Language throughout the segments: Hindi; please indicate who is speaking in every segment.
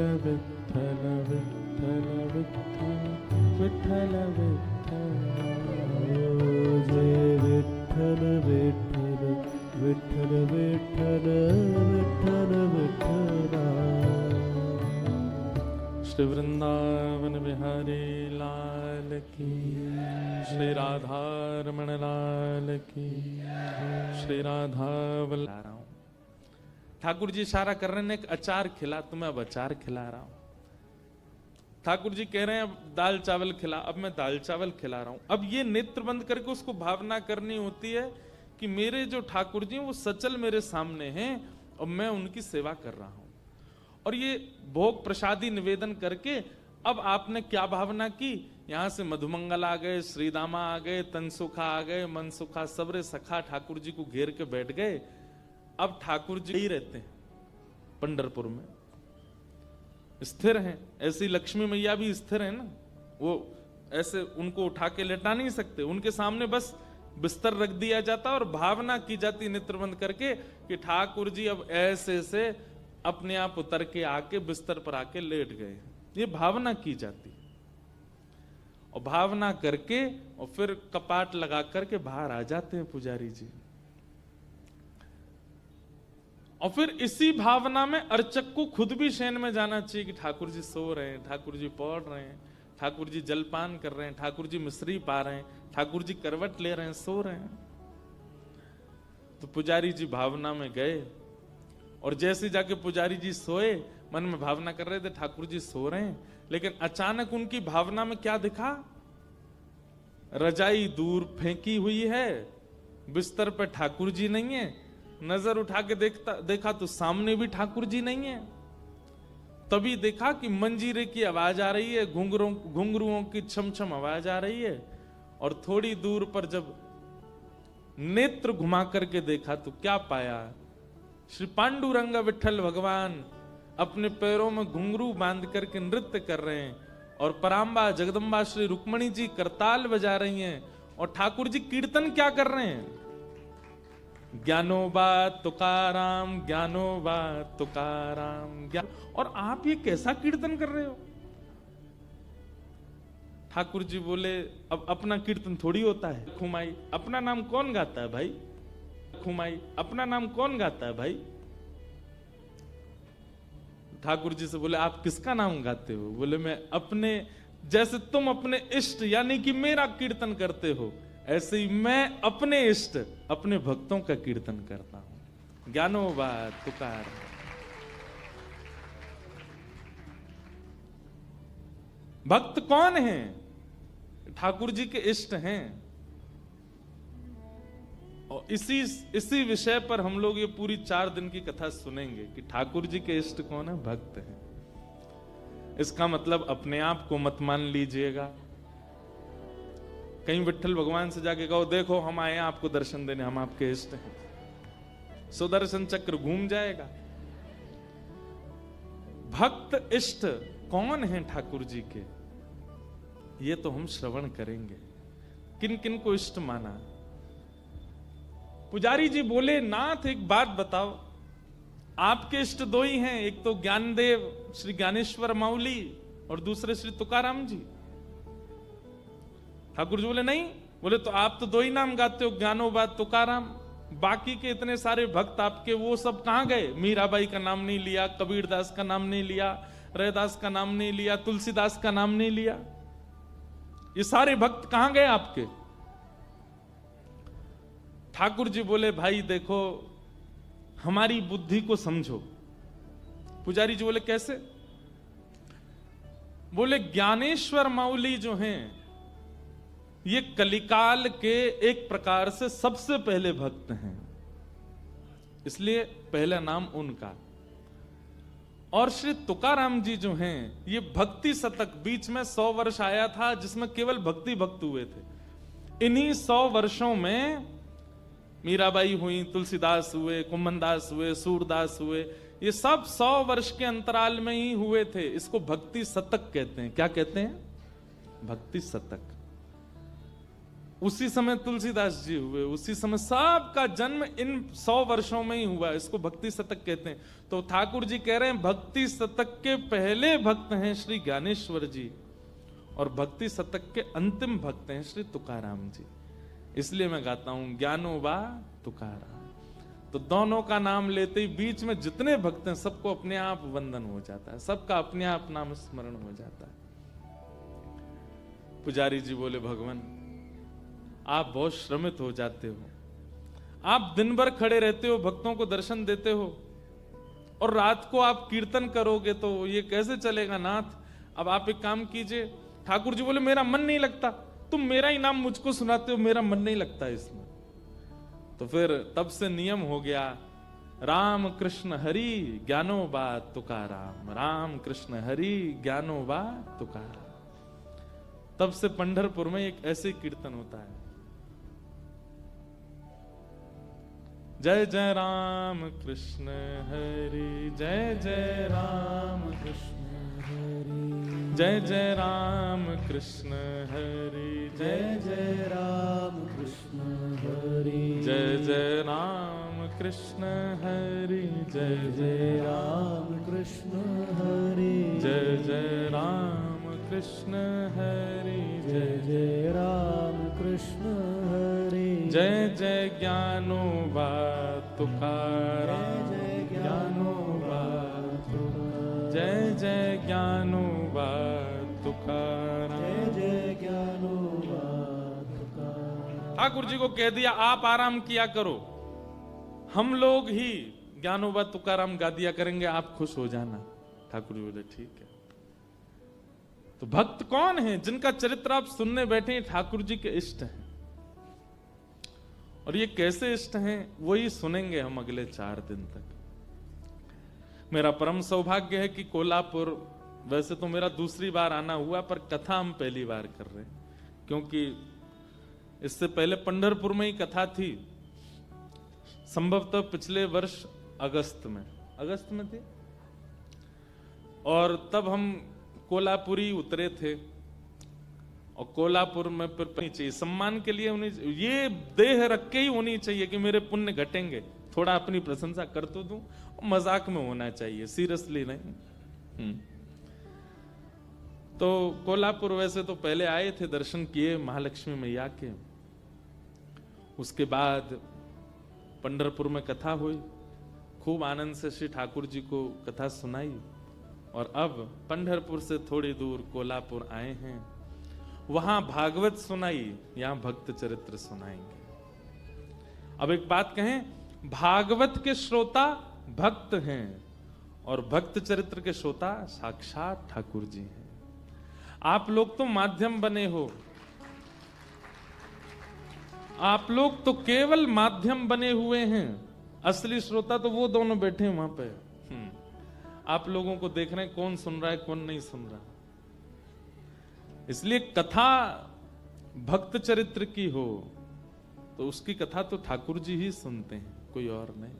Speaker 1: विठ्ठल विठ्ठल विठ्ठल विठ्ठल जय विठ्ठल विठ्ठल विठ्ठल विठ्ठल विठ्ठल विठ्ठल। श्री वृंदावन बिहारी लाल की, श्री राधा रमण लाल की, श्री राधा वल्लभ। ठाकुर जी इशारा कर रहे हैं एक अचार खिला, तुम्हें अब अचार खिला रहा हूं। ठाकुर जी कह रहे हैं अब दाल चावल खिला, अब मैं दाल चावल खिला रहा हूं। अब ये नेत्र बंद करके उसको भावना करनी होती है कि मेरे जो ठाकुर जी वो सचल मेरे सामने हैं और मैं उनकी सेवा कर रहा हूं। और ये भोग प्रसादी निवेदन करके अब आपने क्या भावना की, यहां से मधुमंगल आ गए, श्रीदामा आ गए, तनसुखा आ गए, मनसुखा, सबरे सखा ठाकुर जी को घेर के बैठ गए। अब ठाकुर जी ही रहते हैं पंढरपुर में, स्थिर हैं। ऐसी लक्ष्मी मैया भी स्थिर है ना, वो ऐसे उनको उठा के लेटा नहीं सकते, उनके सामने बस बिस्तर रख दिया जाता और भावना की जाती नेत्र बंद करके कि ठाकुर जी अब ऐसे से अपने आप उतर के आके बिस्तर पर आके लेट गए। ये भावना की जाती और भावना करके और फिर कपाट लगा करके बाहर आ जाते हैं पुजारी जी। और फिर इसी भावना में अर्चक को खुद भी शयन में जाना चाहिए कि ठाकुर जी सो रहे हैं, ठाकुर जी पौड़ रहे हैं, ठाकुर जी जलपान कर रहे हैं, ठाकुर जी मिश्री पा रहे हैं, ठाकुर जी करवट ले रहे हैं, सो रहे हैं। तो पुजारी जी भावना में गए और जैसे जाके पुजारी जी सोए, मन में भावना कर रहे थे ठाकुर जी सो रहे हैं, लेकिन अचानक उनकी भावना में क्या दिखा, रजाई दूर फेंकी हुई है, बिस्तर पे ठाकुर जी नहीं है। नजर उठा के देखा तो सामने भी ठाकुर जी नहीं है। तभी देखा कि मंजीरे की आवाज आ रही है, घुंघरुओं की छम छम आवाज आ रही है। और थोड़ी दूर पर जब नेत्र घुमा करके देखा तो क्या पाया, श्री पांडुरंग विठ्ठल भगवान अपने पैरों में घुंघरू बांध करके नृत्य कर रहे हैं और परांबा जगदम्बा श्री रुक्मणी जी करताल बजा रही हैं और ठाकुर जी कीर्तन क्या कर रहे हैं, ज्ञानोबा तुकाराम ज्ञानोबा तुकाराम ज्ञान। और आप ये कैसा कीर्तन कर रहे हो? ठाकुर जी बोले अब अपना कीर्तन थोड़ी होता है। खुमाई अपना नाम कौन गाता है भाई, खुमाई अपना नाम कौन गाता है भाई। ठाकुर जी से बोले आप किसका नाम गाते हो? बोले मैं अपने, जैसे तुम अपने इष्ट यानी कि मेरा कीर्तन करते हो, ऐसे ही मैं अपने इष्ट अपने भक्तों का कीर्तन करता हूं। ज्ञानोबा तुकार। भक्त कौन है? ठाकुर जी के इष्ट हैं। और इसी विषय पर हम लोग ये पूरी 4 दिन की कथा सुनेंगे कि ठाकुर जी के इष्ट कौन है, भक्त हैं। इसका मतलब अपने आप को मत मान लीजिएगा। कहीं विठ्ठल भगवान से जाके कहो देखो हम आए हैं आपको दर्शन देने, हम आपके इष्ट हैं, सुदर्शन चक्र घूम जाएगा। भक्त इष्ट कौन है ठाकुर जी के, ये तो हम श्रवण करेंगे। किन किन को इष्ट माना? पुजारी जी बोले नाथ एक बात बताओ, आपके इष्ट 2 ही हैं, एक तो ज्ञानदेव श्री ज्ञानेश्वर माउली और दूसरे श्री तुकाराम जी। ठाकुर जी बोले नहीं, बोले तो आप तो 2 ही नाम गाते हो, ज्ञानोबा तुकाराम। बाकी के इतने सारे भक्त आपके वो सब कहां गए? मीराबाई का नाम नहीं लिया, कबीरदास का नाम नहीं लिया, रैदास का नाम नहीं लिया, तुलसीदास का नाम नहीं लिया। ये सारे भक्त कहां गए आपके? ठाकुर जी बोले भाई देखो हमारी बुद्धि को समझो। पुजारी जी बोले कैसे? बोले ज्ञानेश्वर माउली जो हैं ये कलिकाल के एक प्रकार से सबसे पहले भक्त हैं, इसलिए पहला नाम उनका। और श्री तुकाराम जी जो हैं ये भक्ति शतक बीच में 100 वर्ष आया था जिसमें केवल भक्ति भक्त हुए थे। इन्हीं 100 वर्षों में मीराबाई हुई, तुलसीदास हुए, कुम्भनदास हुए, सूरदास हुए, ये सब 100 वर्ष के अंतराल में ही हुए थे। इसको भक्ति शतक कहते हैं। क्या कहते हैं? भक्ति शतक। उसी समय तुलसीदास जी हुए, उसी समय सबका जन्म इन 100 वर्षों में ही हुआ। इसको भक्ति शतक कहते हैं। तो ठाकुर जी कह रहे हैं भक्ति शतक के पहले भक्त हैं श्री ज्ञानेश्वर जी, और भक्ति शतक के अंतिम भक्त हैं श्री तुकाराम जी। इसलिए मैं गाता हूं ज्ञानोबा तुकाराम। तो दोनों का नाम लेते ही बीच में जितने भक्त हैं सबको अपने आप वंदन हो जाता है, सबका अपने आप नाम स्मरण हो जाता है। पुजारी जी बोले भगवान आप बहुत श्रमित हो जाते हो, आप दिन भर खड़े रहते हो, भक्तों को दर्शन देते हो, और रात को आप कीर्तन करोगे तो ये कैसे चलेगा नाथ। अब आप एक काम कीजिए। ठाकुर जी बोले मेरा मन नहीं लगता, तुम मेरा ही नाम मुझको सुनाते हो, मेरा मन नहीं लगता इसमें। तो फिर तब से नियम हो गया राम कृष्ण हरि ज्ञानोबा तुकाराम, राम कृष्ण हरि ज्ञानोबा तुकाराम। तब से पंढरपुर में एक ऐसे कीर्तन होता है, जय जय राम कृष्ण हरि, जय जय राम कृष्ण हरि, जय जय राम कृष्ण हरि, जय जय राम कृष्ण हरि, जय जय राम कृष्ण हरि, जय जय राम कृष्ण हरि, जय जय राम कृष्ण हरि, जय जय राम कृष्ण हरि, जय जय ज्ञानोबा तुकाराम, जय ज्ञानोबा तुकाराम, जय जय ज्ञानोबा तुकाराम, जय जय ज्ञानोबा तुकाराम। ठाकुर जी को कह दिया आप आराम किया करो, हम लोग ही ज्ञानोबा तुकाराम गा दिया करेंगे, आप खुश हो जाना। ठाकुर जी बोले ठीक है। तो भक्त कौन है जिनका चरित्र आप सुनने बैठे हैं? ठाकुर जी के इष्ट हैं। और ये कैसे इष्ट हैं वही सुनेंगे हम अगले 4 दिन तक। मेरा परम सौभाग्य है कि कोल्हापुर, वैसे तो मेरा दूसरी बार आना हुआ, पर कथा हम पहली बार कर रहे हैं, क्योंकि इससे पहले पंढरपुर में ही कथा थी, संभवतः पिछले वर्ष अगस्त में थी, और तब हम कोल्हापुरी उतरे थे। और कोल्हापुर में फिर चाहिए सम्मान के लिए होनी, ये देह रख के ही होनी चाहिए कि मेरे पुण्य घटेंगे, थोड़ा अपनी प्रशंसा कर तो दूं, मजाक में होना चाहिए, सीरियसली नहीं। तो कोल्हापुर वैसे तो पहले आए थे, दर्शन किए महालक्ष्मी मैया के, उसके बाद पंढरपुर में कथा हुई, खूब आनंद से श्री ठाकुर जी को कथा सुनाई, और अब पंढरपुर से थोड़ी दूर कोल्हापुर आए हैं, वहां भागवत सुनाई, यहां भक्त चरित्र सुनाएंगे। अब एक बात कहें, भागवत के श्रोता भक्त हैं और भक्त चरित्र के श्रोता साक्षात ठाकुर जी हैं। आप लोग तो माध्यम बने हो, आप लोग तो केवल माध्यम बने हुए हैं, असली श्रोता तो वो दोनों बैठे हैं वहां पे। आप लोगों को देख रहे हैं कौन सुन रहा है कौन नहीं सुन रहा। इसलिए कथा भक्त चरित्र की हो तो उसकी कथा तो ठाकुर जी ही सुनते हैं, कोई और नहीं।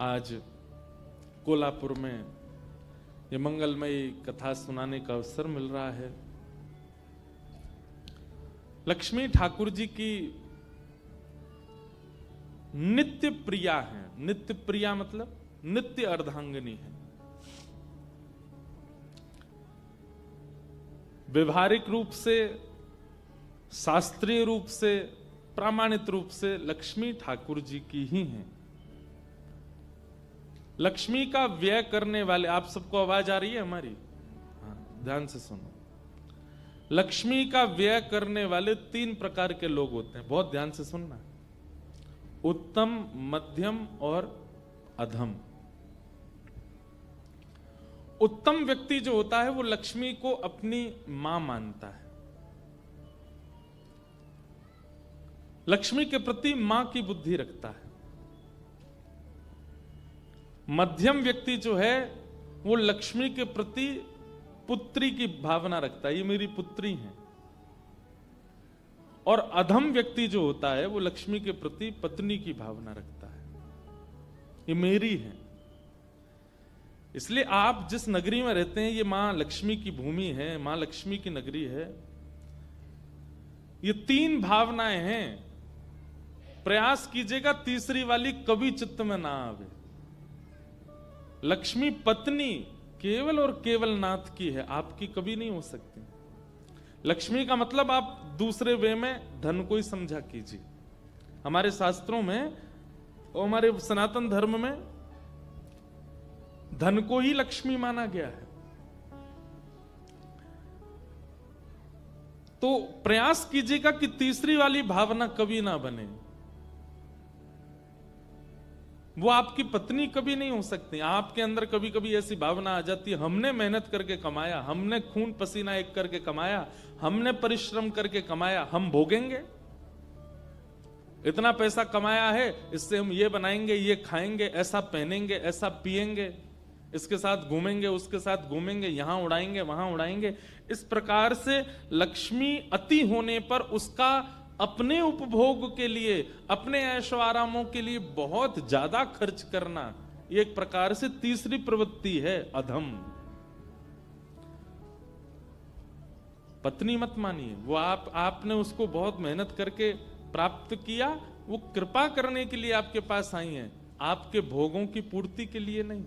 Speaker 1: आज कोल्हापुर में ये मंगलमयी कथा सुनाने का अवसर मिल रहा है। लक्ष्मी ठाकुर जी की नित्य प्रिया है। नित्य प्रिया मतलब नित्य अर्धांगिनी है। व्यवहारिक रूप से, शास्त्रीय रूप से, प्रामाणिक रूप से लक्ष्मी ठाकुर जी की ही है। लक्ष्मी का व्यय करने वाले, आप सबको आवाज आ रही है हमारी? हाँ, ध्यान से सुनो। लक्ष्मी का व्यय करने वाले 3 प्रकार के लोग होते हैं, बहुत ध्यान से सुनना। उत्तम, मध्यम और अधम। उत्तम व्यक्ति जो होता है वो लक्ष्मी को अपनी मां मानता है, लक्ष्मी के प्रति मां की बुद्धि रखता है। मध्यम व्यक्ति जो है वो लक्ष्मी के प्रति पुत्री की भावना रखता है, ये मेरी पुत्री है। और अधम व्यक्ति जो होता है वो लक्ष्मी के प्रति पत्नी की भावना रखता है, ये मेरी है। इसलिए आप जिस नगरी में रहते हैं ये मां लक्ष्मी की भूमि है, मां लक्ष्मी की नगरी है। ये तीन भावनाएं हैं, प्रयास कीजिएगा तीसरी वाली कभी चित्त में ना आवे। लक्ष्मी पत्नी केवल और केवल नाथ की है, आपकी कभी नहीं हो सकती। लक्ष्मी का मतलब आप दूसरे वे में धन को ही समझा कीजिए। हमारे शास्त्रों में और हमारे सनातन धर्म में धन को ही लक्ष्मी माना गया है। तो प्रयास कीजिएगा कि तीसरी वाली भावना कभी ना बने। वो आपकी पत्नी कभी नहीं हो सकती। आपके अंदर कभी कभी ऐसी भावना आ जाती है, हमने मेहनत करके कमाया, हमने खून पसीना एक करके कमाया, हमने परिश्रम करके कमाया, हम भोगेंगे। इतना पैसा कमाया है, इससे हम ये बनाएंगे, ये खाएंगे, ऐसा पहनेंगे, ऐसा पिएंगे, इसके साथ घूमेंगे, उसके साथ घूमेंगे, यहां उड़ाएंगे, वहां उड़ाएंगे। इस प्रकार से लक्ष्मी अति होने पर उसका अपने उपभोग के लिए, अपने ऐशो आरामों के लिए बहुत ज्यादा खर्च करना, ये एक प्रकार से तीसरी प्रवृत्ति है, अधम। पत्नी मत मानिए, वो आपने उसको बहुत मेहनत करके प्राप्त किया, वो कृपा करने के लिए आपके पास आई है, आपके भोगों की पूर्ति के लिए नहीं।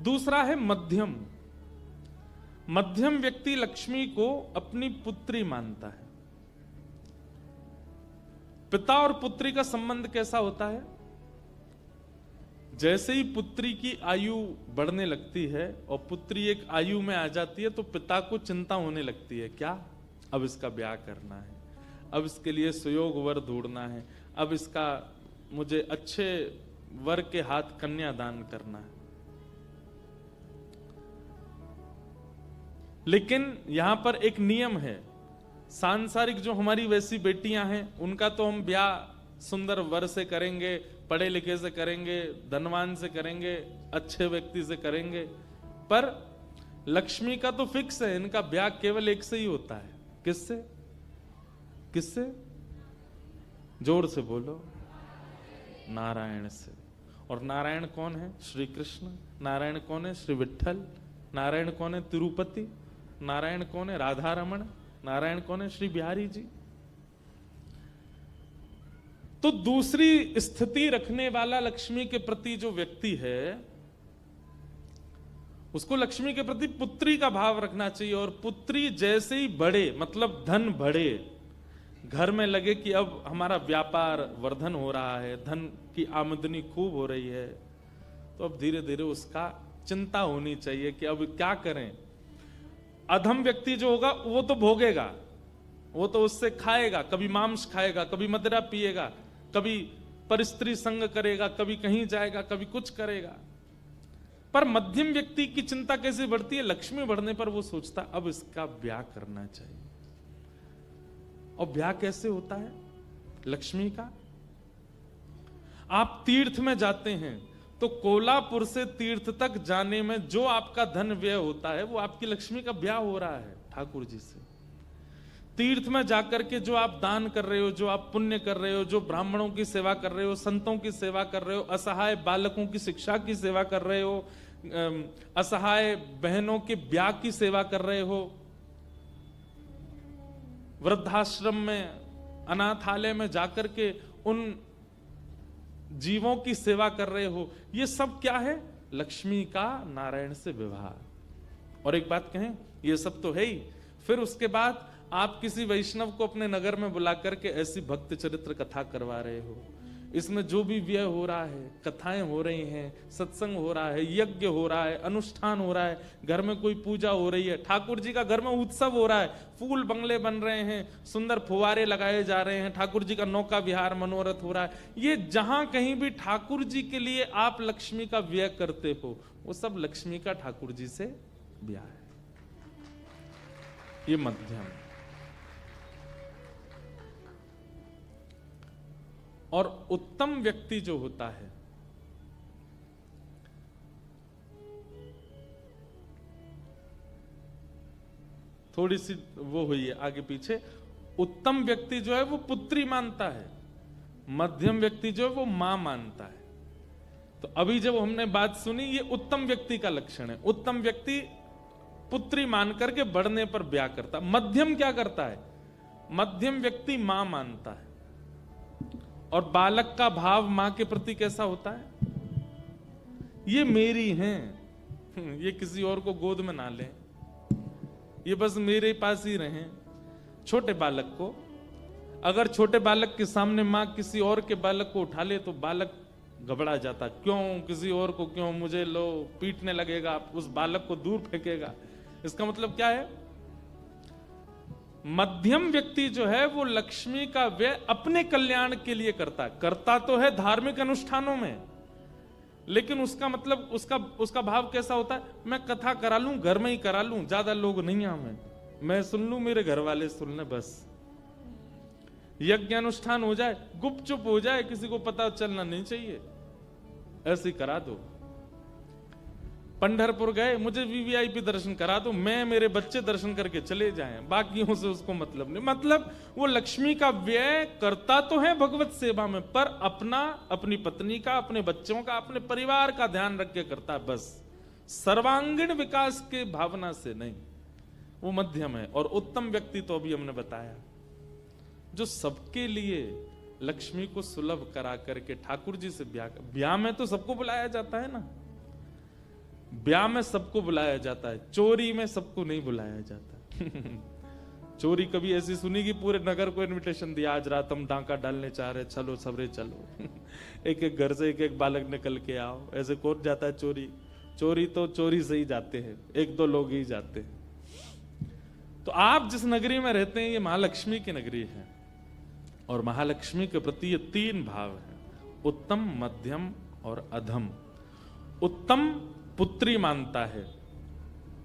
Speaker 1: दूसरा है मध्यम। मध्यम व्यक्ति लक्ष्मी को अपनी पुत्री मानता है। पिता और पुत्री का संबंध कैसा होता है? जैसे ही पुत्री की आयु बढ़ने लगती है और पुत्री एक आयु में आ जाती है तो पिता को चिंता होने लगती है, क्या अब इसका ब्याह करना है, अब इसके लिए सुयोग वर ढूंढना है, अब इसका मुझे अच्छे वर के हाथ कन्यादान करना है। लेकिन यहां पर एक नियम है, सांसारिक जो हमारी वैसी बेटियां हैं उनका तो हम ब्याह सुंदर वर से करेंगे, पढ़े लिखे से करेंगे, धनवान से करेंगे, अच्छे व्यक्ति से करेंगे। पर लक्ष्मी का तो फिक्स है, इनका ब्याह केवल एक से ही होता है। किससे? किससे? जोर से बोलो। नारायण से। और नारायण कौन है? श्री कृष्ण। नारायण कौन है? श्री विठ्ठल। नारायण कौन है? तिरुपति। नारायण कौन है? राधा रमण। नारायण कौन है? श्री बिहारी जी। तो दूसरी स्थिति रखने वाला लक्ष्मी के प्रति जो व्यक्ति है उसको लक्ष्मी के प्रति पुत्री का भाव रखना चाहिए। और पुत्री जैसे ही बढ़े, मतलब धन बढ़े, घर में लगे कि अब हमारा व्यापार वर्धन हो रहा है, धन की आमदनी खूब हो रही है, तो अब धीरे धीरे उसका चिंता होनी चाहिए कि अब क्या करें। अधम व्यक्ति जो होगा वो तो भोगेगा, वो तो उससे खाएगा, कभी मांस खाएगा, कभी मदिरा पिएगा, कभी परस्त्री संग करेगा, कभी कहीं जाएगा, कभी कुछ करेगा। पर मध्यम व्यक्ति की चिंता कैसे बढ़ती है? लक्ष्मी बढ़ने पर वो सोचता अब इसका ब्याह करना चाहिए। और ब्याह कैसे होता है लक्ष्मी का? आप तीर्थ में जाते हैं तो कोल्हापुर से तीर्थ तक जाने में जो आपका धन व्यय होता है वो आपकी लक्ष्मी का ब्याह हो रहा है ठाकुर जी से। तीर्थ में जाकर के जो आप दान कर रहे हो, जो आप पुण्य कर रहे हो, जो ब्राह्मणों की सेवा कर रहे हो, संतों की सेवा कर रहे हो, असहाय बालकों की शिक्षा की सेवा कर रहे हो, असहाय बहनों के ब्याह की सेवा कर रहे हो, वृद्धाश्रम में, अनाथालय में जाकर के उन जीवों की सेवा कर रहे हो, ये सब क्या है? लक्ष्मी का नारायण से विवाह। और एक बात कहें, ये सब तो है ही, फिर उसके बाद आप किसी वैष्णव को अपने नगर में बुला करके ऐसी भक्त चरित्र कथा करवा रहे हो, इसमें जो भी व्यय हो रहा है, कथाएं हो रही हैं, सत्संग हो रहा है, यज्ञ हो रहा है, अनुष्ठान हो रहा है, घर में कोई पूजा हो रही है, ठाकुर जी का घर में उत्सव हो रहा है, फूल बंगले बन रहे हैं, सुंदर फुवारे लगाए जा रहे हैं, ठाकुर जी का नौका विहार मनोरथ हो रहा है। ये जहां कहीं भी ठाकुर जी के लिए आप लक्ष्मी का व्यय करते हो वो सब लक्ष्मी का ठाकुर जी से ब्याह है। ये मध्यम। और उत्तम व्यक्ति जो होता है थोड़ी सी वो हुई है आगे पीछे। उत्तम व्यक्ति जो है वो पुत्री मानता है, मध्यम व्यक्ति जो है वो मां मानता है। तो अभी जब हमने बात सुनी, ये उत्तम व्यक्ति का लक्षण है। उत्तम व्यक्ति पुत्री मान करके बढ़ने पर ब्याह करता। मध्यम क्या करता है? मध्यम व्यक्ति मां मानता है। और बालक का भाव मां के प्रति कैसा होता है? ये मेरी हैं, ये किसी और को गोद में ना लें, ये बस मेरे पास ही रहें। छोटे बालक को, अगर छोटे बालक के सामने मां किसी और के बालक को उठा ले तो बालक घबरा जाता, क्यों किसी और को, क्यों मुझे लो, पीटने लगेगा, उस बालक को दूर फेंकेगा। इसका मतलब क्या है? मध्यम व्यक्ति जो है वो लक्ष्मी का व्यय अपने कल्याण के लिए करता है। करता तो है धार्मिक अनुष्ठानों में, लेकिन उसका मतलब उसका भाव कैसा होता है? मैं कथा करा लूं, घर में ही करा लूं, ज्यादा लोग नहीं आवे, मैं सुन लूं, मेरे घर वाले सुन ले, बस यज्ञ अनुष्ठान हो जाए, गुपचुप हो जाए, किसी को पता चलना नहीं चाहिए, ऐसे ही करा दो। पंढरपुर गए, मुझे वीवीआईपी दर्शन करा दो, मैं मेरे बच्चे दर्शन करके चले जाएं, बाकियों से उसको मतलब नहीं। मतलब वो लक्ष्मी का व्यय करता तो है भगवत सेवा में, पर अपना, अपनी पत्नी का, अपने बच्चों का, अपने परिवार का ध्यान रख के करता है, बस सर्वांगीण विकास के भावना से नहीं। वो मध्यम है। और उत्तम व्यक्ति तो अभी हमने बताया, जो सबके लिए लक्ष्मी को सुलभ करा करके ठाकुर जी से ब्याह में तो सबको बुलाया जाता है ना, ब्याह में सबको बुलाया जाता है, चोरी में सबको नहीं बुलाया जाता। चोरी कभी ऐसी सुनी कि पूरे नगर को इनविटेशन दिया, आज रात हम डांका डालने चाह रहे, चलो सबरे चलो। एक एक घर से एक एक बालक निकल के आओ, ऐसे कौन जाता है चोरी? चोरी तो चोरी से ही जाते हैं, एक दो लोग ही जाते हैं। तो आप जिस नगरी में रहते हैं ये महालक्ष्मी की नगरी है, और महालक्ष्मी के प्रति ये तीन भाव है, उत्तम, मध्यम और अधम। उत्तम पुत्री मानता है,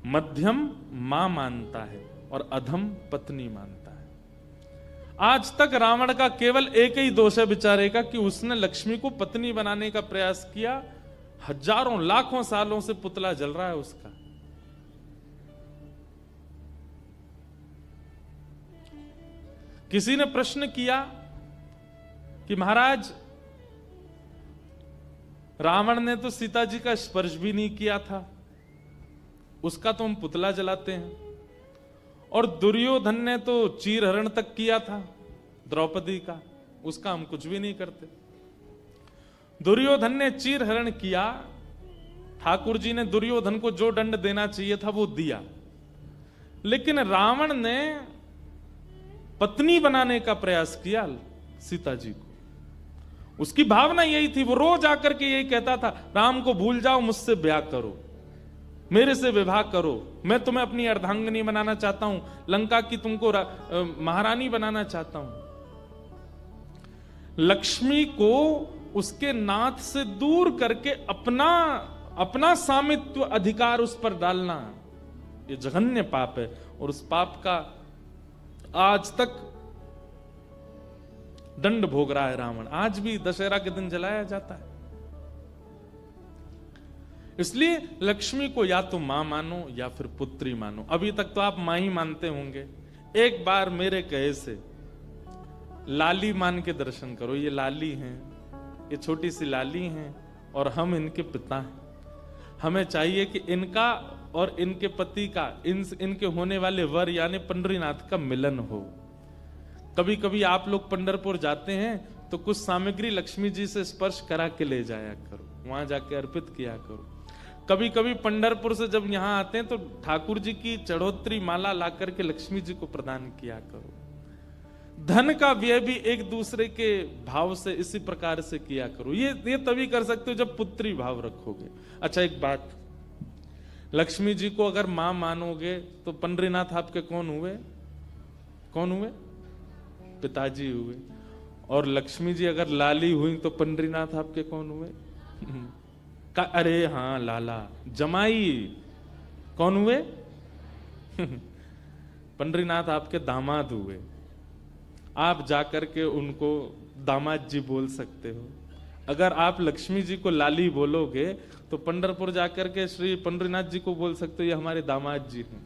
Speaker 1: मध्यम मां मानता है, और अधम पत्नी मानता है। आज तक रावण का केवल एक ही दोष है बेचारे का कि उसने लक्ष्मी को पत्नी बनाने का प्रयास किया। हजारों लाखों सालों से पुतला जल रहा है उसका। किसी ने प्रश्न किया कि महाराज, रावण ने तो सीता जी का स्पर्श भी नहीं किया था, उसका तो हम पुतला जलाते हैं, और दुर्योधन ने तो चीर हरण तक किया था द्रौपदी का, उसका हम कुछ भी नहीं करते। दुर्योधन ने चीर हरण किया, ठाकुर जी ने दुर्योधन को जो दंड देना चाहिए था वो दिया, लेकिन रावण ने पत्नी बनाने का प्रयास किया सीता जी को। उसकी भावना यही थी, वो रोज आकर के यही कहता था, राम को भूल जाओ, मुझसे ब्याह करो, मेरे से विवाह करो, मैं तुम्हें अपनी अर्धांगिनी बनाना चाहता हूं, लंका की तुमको महारानी बनाना चाहता हूं। लक्ष्मी को उसके नाथ से दूर करके अपना स्वामित्व अधिकार उस पर डालना, ये जघन्य पाप है। और उस पाप का आज तक दंड भोग रहा है रावण। आज भी दशहरा के दिन जलाया जाता है। इसलिए लक्ष्मी को या तो मां मानो या फिर पुत्री मानो। अभी तक तो आप मां ही मानते होंगे, एक बार मेरे कहे से लाली मान के दर्शन करो। ये लाली हैं, ये छोटी सी लाली हैं, और हम इनके पिता हैं। हमें चाहिए कि इनका और इनके पति का, इनके होने वाले वर यानी पंडरीनाथ का मिलन हो। कभी कभी आप लोग पंढरपुर जाते हैं तो कुछ सामग्री लक्ष्मी जी से स्पर्श करा के ले जाया करो, वहां जाके अर्पित किया करो। कभी कभी पंढरपुर से जब यहां आते हैं तो ठाकुर जी की चढ़ोत्री माला ला करके लक्ष्मी जी को प्रदान किया करो। धन का व्यय भी एक दूसरे के भाव से इसी प्रकार से किया करो। ये तभी कर सकते हो जब पुत्री भाव रखोगे। अच्छा, एक बात, लक्ष्मी जी को अगर मां मानोगे तो पंडरीनाथ आपके कौन हुए? कौन हुए? पिताजी हुए। और लक्ष्मी जी अगर लाली हुई तो पंडरीनाथ आपके कौन हुए? अरे हाँ, लाला जमाई कौन हुए? पंडरीनाथ आपके दामाद हुए। आप जाकर के उनको दामाद जी बोल सकते हो। अगर आप लक्ष्मी जी को लाली बोलोगे तो पंढरपुर जाकर के श्री पंडरीनाथ जी को बोल सकते हो ये हमारे दामाद जी हैं।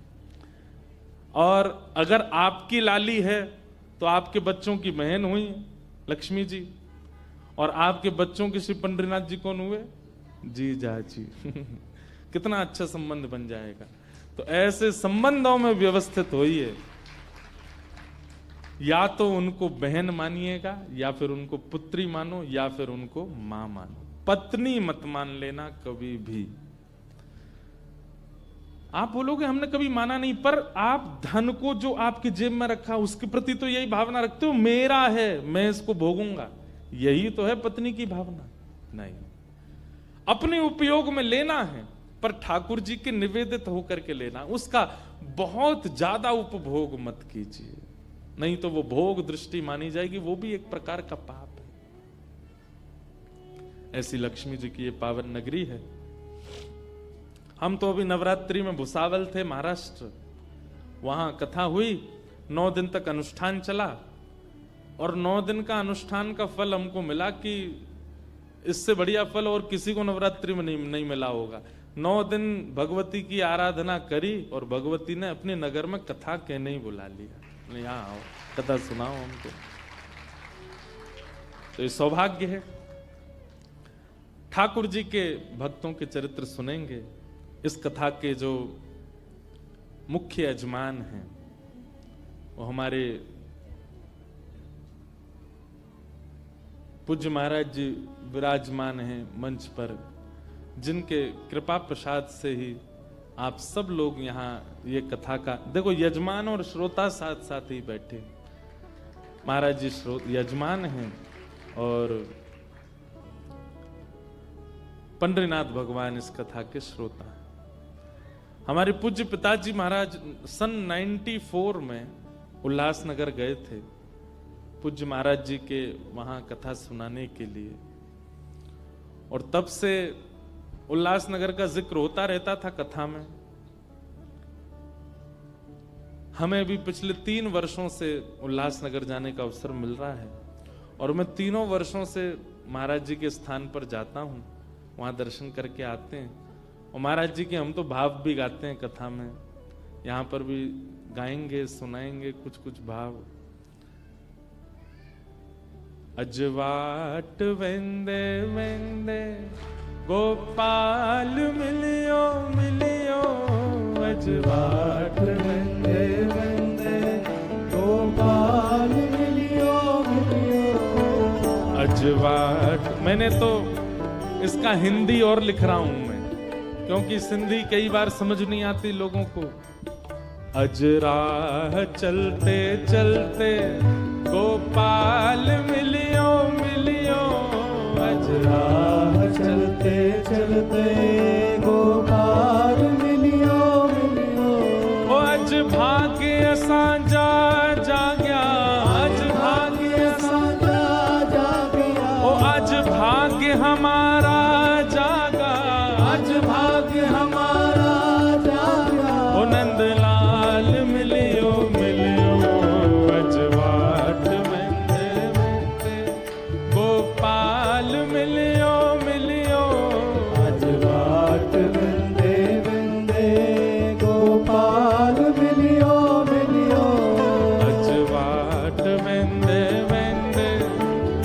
Speaker 1: और अगर आपकी लाली है तो आपके बच्चों की बहन हुई लक्ष्मी जी, और आपके बच्चों के श्री पंडरीनाथ जी कौन हुए? जीजा जी। कितना अच्छा संबंध बन जाएगा। तो ऐसे संबंधों में व्यवस्थित होइए, या तो उनको बहन मानिएगा, या फिर उनको पुत्री मानो, या फिर उनको मां मानो। पत्नी मत मान लेना कभी भी। आप बोलोगे हमने कभी माना नहीं, पर आप धन को जो आपकी जेब में रखा उसके प्रति तो यही भावना रखते हो, मेरा है मैं इसको भोगूंगा। यही तो है पत्नी की भावना। नहीं, अपने उपयोग में लेना है, पर ठाकुर जी के निवेदित होकर के लेना। उसका बहुत ज्यादा उपभोग मत कीजिए, नहीं तो वो भोग दृष्टि मानी जाएगी, वो भी एक प्रकार का पाप है। ऐसी लक्ष्मी जी की ये पावन नगरी है। हम तो अभी नवरात्रि में भुसावल थे, महाराष्ट्र। वहां कथा हुई, 9 दिन तक अनुष्ठान चला, और 9 दिन का अनुष्ठान का फल हमको मिला कि इससे बढ़िया फल और किसी को नवरात्रि में नहीं मिला होगा। 9 दिन भगवती की आराधना करी, और भगवती ने अपने नगर में कथा कहने ही बुला लिया, यहाँ आओ कथा सुनाओ हमको। तो ये सौभाग्य है। ठाकुर जी के भक्तों के चरित्र सुनेंगे। इस कथा के जो मुख्य यजमान हैं वो हमारे पूज्य महाराज जी विराजमान हैं मंच पर, जिनके कृपा प्रसाद से ही आप सब लोग यहाँ ये कथा का देखो, यजमान और श्रोता साथ साथ ही बैठे। महाराज जी यजमान हैं और पंडरीनाथ भगवान इस कथा के श्रोता हैं। हमारे पूज्य पिताजी महाराज सन 94 में उल्लासनगर गए थे पूज्य महाराज जी के वहां कथा सुनाने के लिए, और तब से उल्लासनगर का जिक्र होता रहता था कथा में। हमें भी पिछले 3 वर्षों से उल्लासनगर जाने का अवसर मिल रहा है, और मैं 3 वर्षों से महाराज जी के स्थान पर जाता हूं, वहां दर्शन करके आते हैं, और महाराज जी के हम तो भाव भी गाते हैं कथा में। यहां पर भी गाएंगे, सुनाएंगे कुछ कुछ भाव। अजवाट वेंदे वेंदे गोपाल मिलियो मिलियो, अजवाट वेंदे वेंदे गोपाल मिलियो मिलियो। अजवाट, मैंने तो इसका हिंदी और लिख रहा हूं मैं, क्योंकि सिंधी कई बार समझ नहीं आती लोगों को। अजराह चलते चलते गोपाल मिलियो मिलियो, अजराह चलते चलते गोपाल मिलियो मिलियो। ओ अज भाग्य असांजा जाग्या, अज भाग्य असांजा जाग्या। ओ अज भाग्य हमारा जागा, अज भाग्य हमारा जागा। ओ नंदलाल मिलियो मिलियो, अजवाट वेंदे वेंदे गोपाल मिलियो मिलियो, अजवाट वेंदे वेंदे गोपाल मिलियो मिलियो। अजवाट वेंदे वेंदे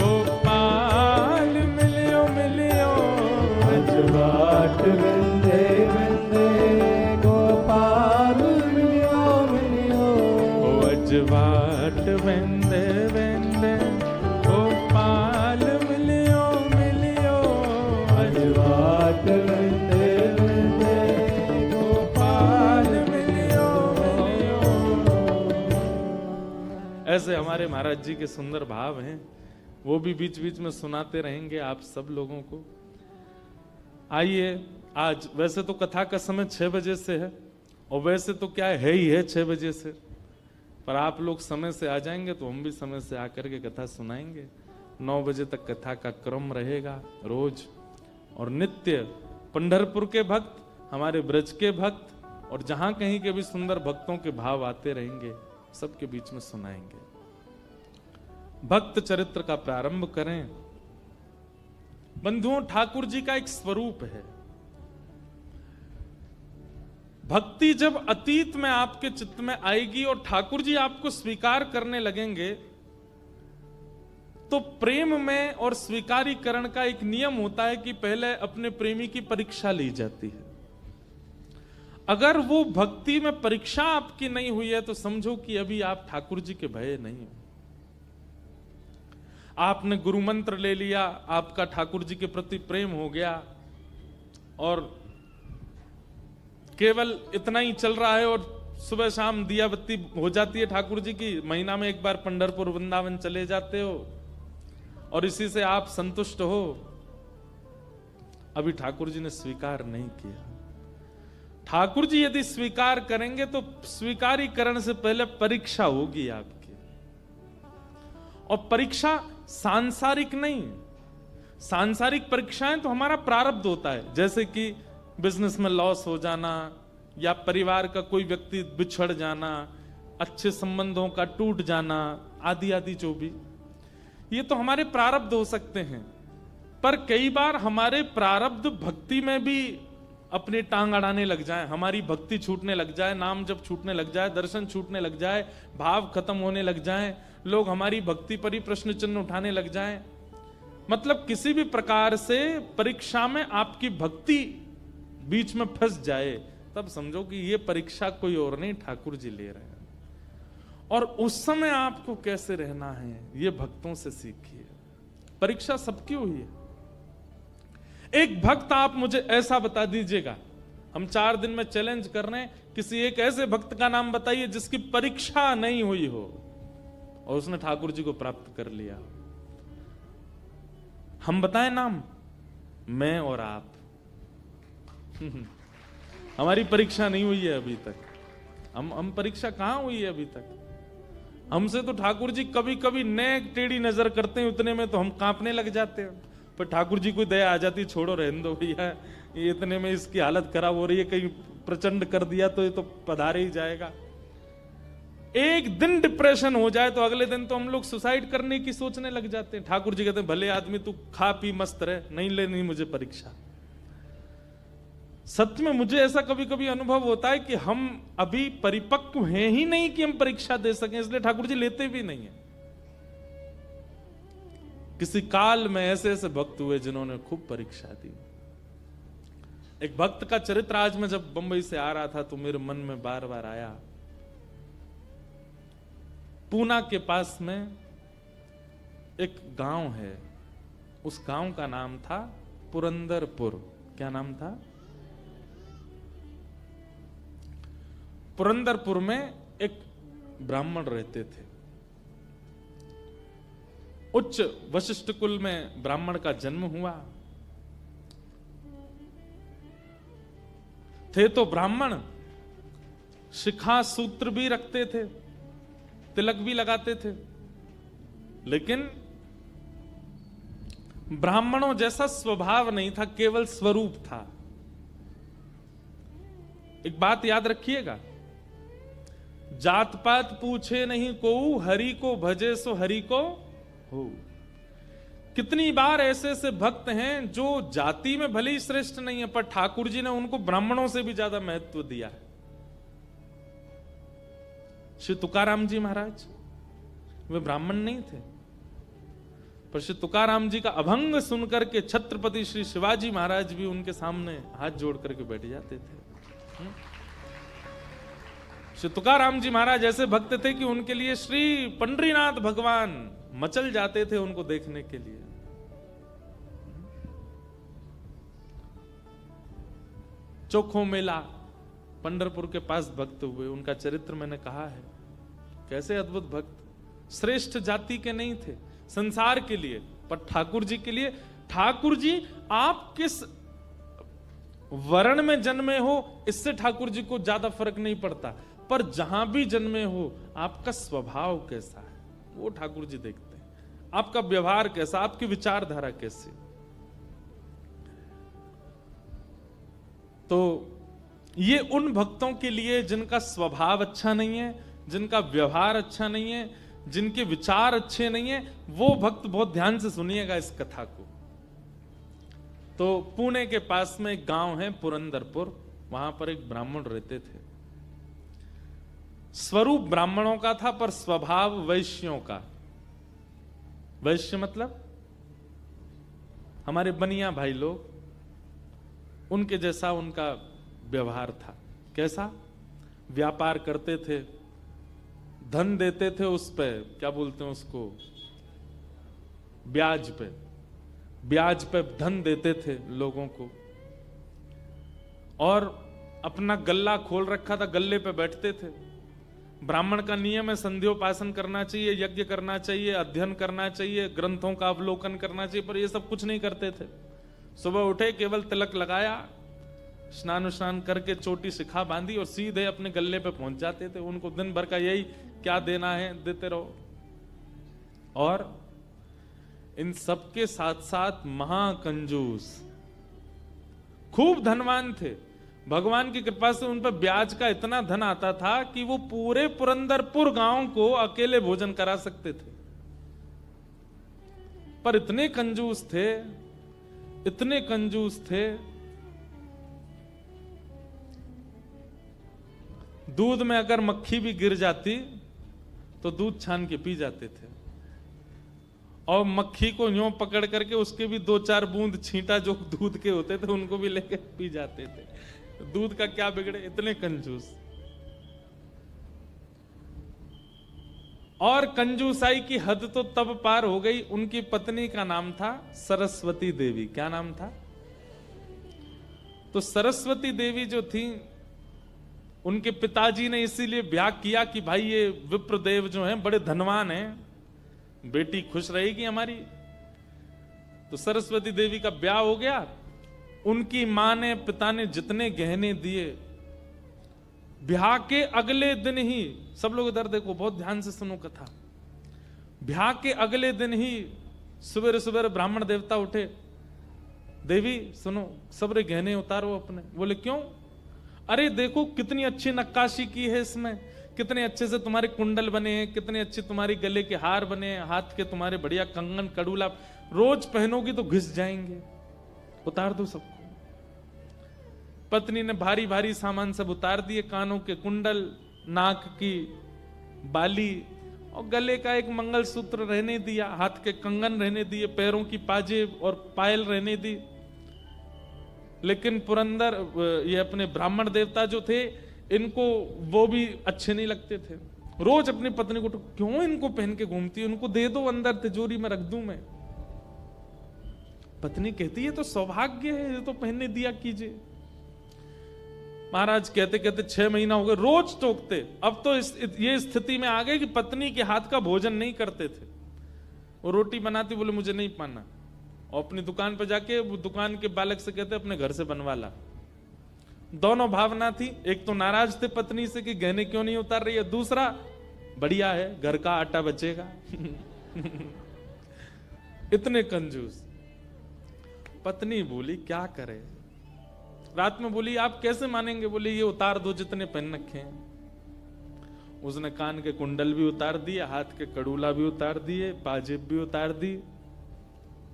Speaker 1: गोपाल मिलियो मिलियो, अजवाट वेंदे वेंदे गोपाल मिलियो मिलियो। अजवाट वेंदे वेंदे गोपाल मिलियो मिलियो, अजवाट वेंदे वेंदे गोपाल मिलियो मिलियो। ऐसे हमारे महाराज जी के सुंदर भाव हैं, वो भी बीच बीच में सुनाते रहेंगे आप सब लोगों को। आइए, आज वैसे तो कथा का समय 6 बजे से है, और वैसे तो क्या है ही है 6 बजे से, पर आप लोग समय से आ जाएंगे तो हम भी समय से आकर के कथा सुनाएंगे। 9 बजे तक कथा का क्रम रहेगा रोज, और नित्य पंढरपुर के भक्त, हमारे ब्रज के भक्त, और जहां कहीं के भी सुंदर भक्तों के भाव आते रहेंगे, सबके बीच में सुनाएंगे। भक्त चरित्र का प्रारंभ करें। बंधुओं, ठाकुर जी का एक स्वरूप है। भक्ति जब अतीत में आपके चित्त में आएगी और ठाकुर जी आपको स्वीकार करने लगेंगे, तो प्रेम में और स्वीकारीकरण का एक नियम होता है कि पहले अपने प्रेमी की परीक्षा ली जाती है। अगर वो भक्ति में परीक्षा आपकी नहीं हुई है तो समझो कि अभी आप ठाकुर जी के भय नहीं हो। आपने गुरु मंत्र ले लिया, आपका ठाकुर जी के प्रति प्रेम हो गया और केवल इतना ही चल रहा है और सुबह शाम दिया बत्ती हो जाती है ठाकुर जी की, महीना में एक बार पंढरपुर वृंदावन चले जाते हो और इसी से आप संतुष्ट हो। अभी ठाकुर जी ने स्वीकार नहीं किया। ठाकुर जी यदि स्वीकार करेंगे तो स्वीकारीकरण से पहले परीक्षा होगी आपकी, और परीक्षा सांसारिक नहीं। सांसारिक परीक्षाएं तो हमारा प्रारब्ध होता है, जैसे कि बिजनेस में लॉस हो जाना या परिवार का कोई व्यक्ति बिछड़ जाना, अच्छे संबंधों का टूट जाना, आदि आदि जो भी, ये तो हमारे प्रारब्ध हो सकते हैं। पर कई बार हमारे प्रारब्ध भक्ति में भी अपनी टांग अड़ाने लग जाए, हमारी भक्ति छूटने लग जाए, नाम जब छूटने लग जाए, दर्शन छूटने लग जाए, भाव खत्म होने लग जाए, लोग हमारी भक्ति पर ही प्रश्न चिन्ह उठाने लग जाए। मतलब किसी भी प्रकार से परीक्षा में आपकी भक्ति बीच में फंस जाए, तब समझो कि ये परीक्षा कोई और नहीं, ठाकुर जी ले रहे हैं। और उस समय आपको कैसे रहना है, ये भक्तों से सीखिए। परीक्षा सबकी हुई है। एक भक्त आप मुझे ऐसा बता दीजिएगा, हम 4 दिन में चैलेंज कर रहे हैं, किसी एक ऐसे भक्त का नाम बताइए जिसकी परीक्षा नहीं हुई हो और उसने ठाकुर जी को प्राप्त कर लिया। हम बताएं नाम, मैं और आप। हमारी परीक्षा नहीं हुई है अभी तक। हम परीक्षा कहां हुई है अभी तक? हमसे तो ठाकुर जी कभी कभी नेक टेढ़ी नजर करते हैं, उतने में तो हम कांपने लग जाते हैं। पर ठाकुर जी को दया आ जाती, छोड़ो रहने दो भैया, ये इतने में इसकी हालत खराब हो रही है, कहीं प्रचंड कर दिया तो ये तो पधारे ही जाएगा। एक दिन डिप्रेशन हो जाए तो अगले दिन तो हम लोग सुसाइड करने की सोचने लग जाते हैं। ठाकुर जी कहते हैं भले आदमी तू खा पी मस्त रहे, नहीं लेनी मुझे परीक्षा। सत्य में मुझे ऐसा कभी कभी अनुभव होता है कि हम अभी परिपक्व हैं ही नहीं कि हम परीक्षा दे सकें, इसलिए ठाकुर जी लेते भी नहीं है। किसी काल में ऐसे ऐसे भक्त हुए जिन्होंने खूब परीक्षा दी। एक भक्त का चरित्र आज मैं जब बंबई से आ रहा था तो मेरे मन में बार बार आया। पूना के पास में एक गांव है, उस गांव का नाम था पुरंदरपुर। क्या नाम था? पुरंदरपुर में एक ब्राह्मण रहते थे। उच्च वशिष्ठ कुल में ब्राह्मण का जन्म हुआ। थे तो ब्राह्मण, शिखा सूत्र भी रखते थे, तिलक भी लगाते थे, लेकिन ब्राह्मणों जैसा स्वभाव नहीं था, केवल स्वरूप था। एक बात याद रखिएगा, जात पात पूछे नहीं को, हरि को भजे सो हरि को हो। कितनी बार ऐसे ऐसे भक्त हैं जो जाति में भले ही श्रेष्ठ नहीं है, पर ठाकुर जी ने उनको ब्राह्मणों से भी ज्यादा महत्व दिया है। श्री तुकाराम जी महाराज वे ब्राह्मण नहीं थे, पर श्री तुकाराम जी का अभंग सुनकर के छत्रपति श्री शिवाजी महाराज भी उनके सामने हाथ जोड़ करके बैठ जाते थे। श्री तुकाराम जी महाराज ऐसे भक्त थे कि उनके लिए श्री पंडरीनाथ भगवान मचल जाते थे उनको देखने के लिए। चोखो मेला पंढरपुर के पास भक्त हुए, उनका चरित्र मैंने कहा है। कैसे अद्भुत भक्त, श्रेष्ठ जाति के नहीं थे संसार के लिए, पर ठाकुर जी के लिए। ठाकुर जी आप किस वर्ण में जन्मे हो इससे ठाकुर जी को ज्यादा फर्क नहीं पड़ता, पर जहां भी जन्मे हो आपका स्वभाव कैसा है वो ठाकुर जी देखते हैं। आपका व्यवहार कैसा, आपकी विचारधारा कैसी। तो ये उन भक्तों के लिए जिनका स्वभाव अच्छा नहीं है, जिनका व्यवहार अच्छा नहीं है, जिनके विचार अच्छे नहीं है, वो भक्त बहुत ध्यान से सुनिएगा इस कथा को। तो पुणे के पास में एक गांव है पुरंदरपुर, वहां पर एक ब्राह्मण रहते थे। स्वरूप ब्राह्मणों का था पर स्वभाव वैश्यों का। वैश्य मतलब हमारे बनिया भाई लोग, उनके जैसा उनका व्यवहार था। कैसा? व्यापार करते थे, धन देते थे, उस पे क्या बोलते हैं उसको, ब्याज पे, ब्याज पे धन देते थे लोगों को, और अपना गल्ला खोल रखा था, गल्ले पे बैठते थे। ब्राह्मण का नियम है संध्योपासन करना चाहिए, यज्ञ करना चाहिए, अध्ययन करना चाहिए, ग्रंथों का अवलोकन करना चाहिए, पर ये सब कुछ नहीं करते थे। सुबह उठे, केवल तिलक लगाया, स्नान करके चोटी शिखा बांधी और सीधे अपने गल्ले पे पहुंच जाते थे। उनको दिन भर का यही क्या देना है देते रहो। और इन सबके साथ साथ महाकंजूस, खूब धनवान थे। भगवान की कृपा से उन पर ब्याज का इतना धन आता था कि वो पूरे पुरंदरपुर गांव को अकेले भोजन करा सकते थे। पर इतने कंजूस थे, इतने कंजूस थे, दूध में अगर मक्खी भी गिर जाती तो दूध छान के पी जाते थे, और मक्खी को यूं पकड़ करके उसके भी 2-4 बूंद छींटा जो दूध के होते थे उनको भी लेके पी जाते थे। दूध का क्या बिगड़े, इतने कंजूस। और कंजूसाई की हद तो तब पार हो गई, उनकी पत्नी का नाम था सरस्वती देवी। क्या नाम था? तो सरस्वती देवी जो थी, उनके पिताजी ने इसीलिए ब्याह किया कि भाई ये विप्रदेव जो हैं बड़े धनवान हैं, बेटी खुश रहेगी हमारी। तो सरस्वती देवी का ब्याह हो गया। उनकी मां ने, पिता ने जितने गहने दिए, ब्याह के अगले दिन ही, सब लोग इधर देखो, बहुत ध्यान से सुनो कथा। ब्याह के अगले दिन ही सवेरे सवेरे ब्राह्मण देवता उठे, देवी सुनो, सबरे गहने उतारो अपने। बोले क्यों? अरे देखो कितनी अच्छी नक्काशी की है इसमें, कितने अच्छे से तुम्हारे कुंडल बने हैं, कितने अच्छे तुम्हारे गले के हार बने हैं, हाथ के तुम्हारे बढ़िया कंगन कड़ूला, रोज पहनोगी तो घिस जाएंगे, उतार दो सबको। पत्नी ने भारी भारी सामान सब उतार दिए, कानों के कुंडल, नाक की बाली और गले का एक मंगलसूत्र रहने दिया, हाथ के कंगन रहने दिए, पैरों की पाजेब और पायल रहने दी। लेकिन पुरंदर ये अपने ब्राह्मण देवता जो थे, इनको वो भी अच्छे नहीं लगते थे। रोज अपनी पत्नी को, क्यों इनको पहन के घूमती है, उनको दे दो, अंदर तिजोरी में रख दूं मैं। पत्नी कहती है तो सौभाग्य है, ये तो पहनने दिया कीजिए। महाराज कहते कहते 6 महीना हो गए, रोज टोकते। अब तो ये स्थिति में आ गए कि पत्नी के हाथ का भोजन नहीं करते थे। वो रोटी बनाती, बोले मुझे नहीं पाना, और अपनी दुकान पर जाके वो दुकान के बालक से कहते अपने घर से बनवा ला। दोनों भावना थी, एक तो नाराज थे पत्नी से कि गहने क्यों नहीं उतार रही है, दूसरा बढ़िया है घर का आटा बचेगा। इतने कंजूस। पत्नी बोली क्या करे, रात में बोली आप कैसे मानेंगे, बोले ये उतार दो जितने पहन रखे हैं। उसने कान के कुंडल भी उतार दिए, हाथ के कड़ूला भी उतार दिए, पाजेब भी उतार दी,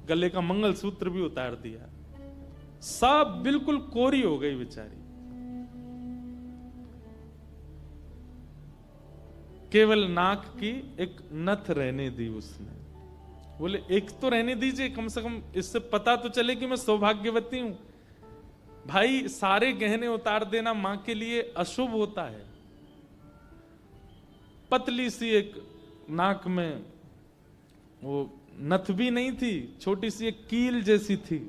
Speaker 1: गले का मंगलसूत्र भी उतार दिया। सब बिल्कुल कोरी हो गई बेचारी। केवल नाक की एक नथ रहने दी उसने। बोले एक तो रहने दीजिए, कम से कम इससे पता तो चले कि मैं सौभाग्यवती हूं। भाई सारे गहने उतार देना मां के लिए अशुभ होता है। पतली सी एक नाक में वो नथ भी नहीं थी, छोटी सी एक कील जैसी थी।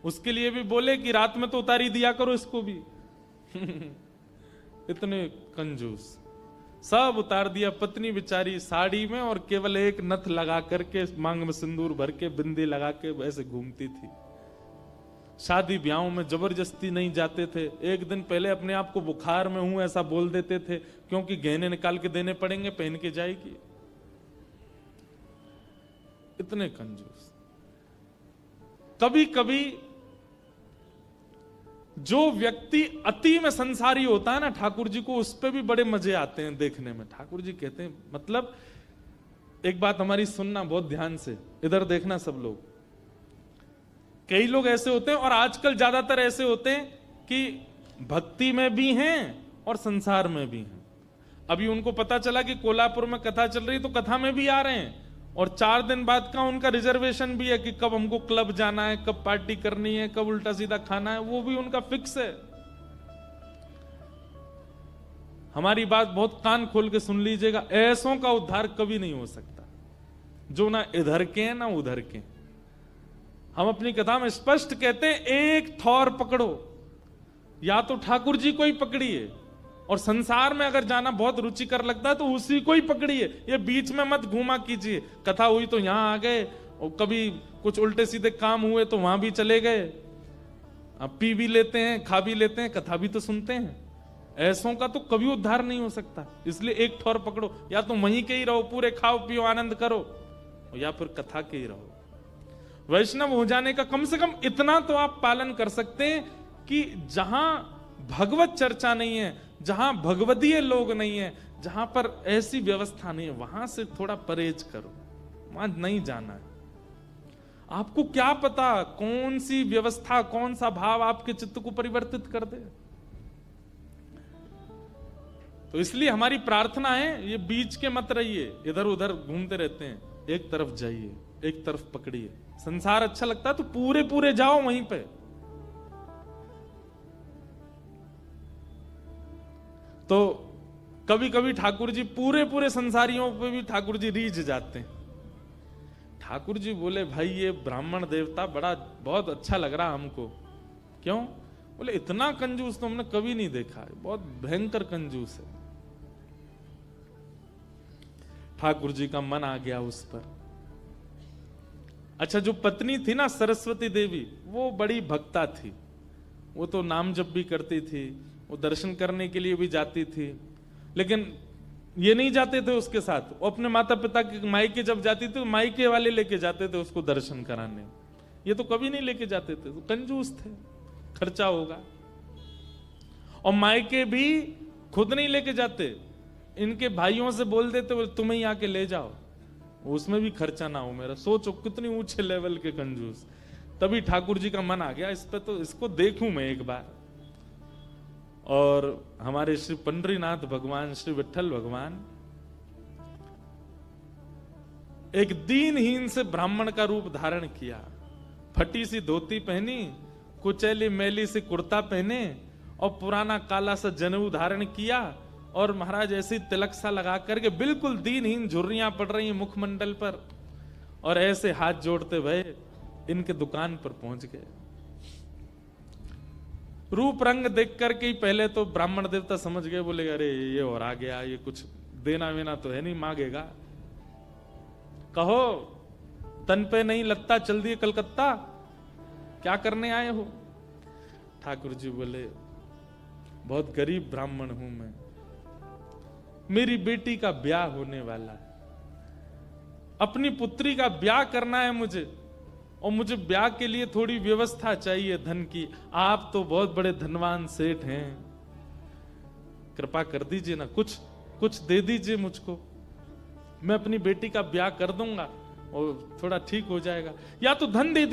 Speaker 1: उसके लिए भी बोले कि रात में तो उतारी दिया करो इसको भी। इतने कंजूस। सब उतार दिया। पत्नी बेचारी साड़ी में और केवल एक नथ लगा करके, मांग में सिंदूर भर के, बिंदी लगा के वैसे घूमती थी। शादी ब्याहों में जबरदस्ती नहीं जाते थे। एक दिन पहले अपने आप को बुखार में हूं ऐसा बोल देते थे, क्योंकि गहने निकाल के देने पड़ेंगे, पहन के जाएगी। इतने कंजूस। कभी कभी जो व्यक्ति अति में संसारी होता है ना, ठाकुर जी को उस पर भी बड़े मजे आते हैं देखने में। ठाकुर जी कहते हैं, मतलब एक बात हमारी सुनना बहुत ध्यान से, इधर देखना सब लोग। कई लोग ऐसे होते हैं, और आजकल ज्यादातर ऐसे होते हैं कि भक्ति में भी हैं और संसार में भी हैं। अभी उनको पता चला कि कोल्हापुर में कथा चल रही, तो कथा में भी आ रहे हैं, और 4 दिन बाद का उनका रिजर्वेशन भी है कि कब हमको क्लब जाना है, कब पार्टी करनी है, कब उल्टा सीधा खाना है, वो भी उनका फिक्स है। हमारी बात बहुत कान खोल के सुन लीजिएगा, ऐसों का उद्धार कभी नहीं हो सकता जो ना इधर के हैं ना उधर के। हम अपनी कथा में स्पष्ट कहते हैं, एक थौर पकड़ो, या तो ठाकुर जी को ही पकड़िए, और संसार में अगर जाना बहुत रुचिकर लगता है तो उसी को ही पकड़िए, ये बीच में मत घूमा कीजिए। कथा हुई तो यहां आ गए, और कभी कुछ उल्टे सीधे काम हुए तो वहां भी चले गए। अब पी भी लेते हैं, खा भी लेते हैं, कथा भी तो सुनते हैं। ऐसों का तो कभी उद्धार नहीं हो सकता। इसलिए एक ठौर पकड़ो, या तो वहीं के ही रहो, पूरे खाओ पियो आनंद करो, या फिर कथा के ही रहो। वैष्णव हो जाने का कम से कम इतना तो आप पालन कर सकते हैं कि जहां भगवत चर्चा नहीं है, जहां भगवदीय लोग नहीं है, जहां पर ऐसी व्यवस्था नहीं है, वहां से थोड़ा परहेज करो, वहां नहीं जाना है। आपको क्या पता कौन सी व्यवस्था, कौन सा भाव आपके चित्त को परिवर्तित कर दे। तो इसलिए हमारी प्रार्थना है, ये बीच के मत रहिए, इधर उधर घूमते रहते हैं, एक तरफ जाइए, एक तरफ पकड़िए। संसार अच्छा लगता है तो पूरे पूरे जाओ वहीं पे। तो कभी कभी ठाकुर जी पूरे पूरे संसारियों पे भी ठाकुर जी रीझ जाते हैं। ठाकुर जी बोले, भाई ये ब्राह्मण देवता बड़ा बहुत अच्छा लग रहा हमको। क्यों? बोले इतना कंजूस तो हमने कभी नहीं देखा है, बहुत भयंकर कंजूस है। ठाकुर जी का मन आ गया उस पर। अच्छा, जो पत्नी थी ना सरस्वती देवी, वो बड़ी भक्ता थी, वो तो नाम जप भी करती थी, वो दर्शन करने के लिए भी जाती थी, लेकिन ये नहीं जाते थे उसके साथ। वो अपने माता पिता के मायके जब जाती थी तो मायके वाले लेके जाते थे उसको दर्शन कराने, ये तो कभी नहीं लेके जाते थे, तो कंजूस थे, खर्चा होगा। और मायके भी खुद नहीं लेके जाते, इनके भाइयों से बोल देते बोले तुम्हें ही आके ले जाओ, उसमें भी खर्चा ना हो मेरा। सोचो कितनी ऊंचे लेवल के कंजूस। तभी ठाकुर जी का मन आ गया इस पे, तो इसको देखूं मैं एक बार। और हमारे श्री पंडरीनाथ भगवान, श्री विठल भगवान एक दीनहीन से ब्राह्मण का रूप धारण किया, फटी सी धोती पहनी, कुचैली मैली सी कुर्ता पहने, और पुराना काला सा जनेऊ धारण किया, और महाराज ऐसी तिलक सा लगा करके बिल्कुल दीनहीन, झुर्रियां पड़ रही मुखमंडल पर, और ऐसे हाथ जोड़ते भये इनके दुकान पर पहुंच गए। रूप रंग देख करके ही पहले तो ब्राह्मण देवता समझ गए, बोले अरे ये और आ गया, ये कुछ देना वेना तो है नहीं, मांगेगा। कहो तन पे नहीं लगता, चल दिए कलकत्ता, क्या करने आए हो? ठाकुर जी बोले बहुत गरीब ब्राह्मण हूं मैं, मेरी बेटी का ब्याह होने वाला है, अपनी पुत्री का ब्याह करना है मुझे, और मुझे ब्याह के लिए थोड़ी व्यवस्था चाहिए धन की। आप तो बहुत बड़े धनवान सेठ हैं, कृपा कर दीजिए ना, कुछ दे दीजिए मुझको, मैं अपनी बेटी का ब्याह कर दूंगा और थोड़ा ठीक हो जाएगा, या तो धन दे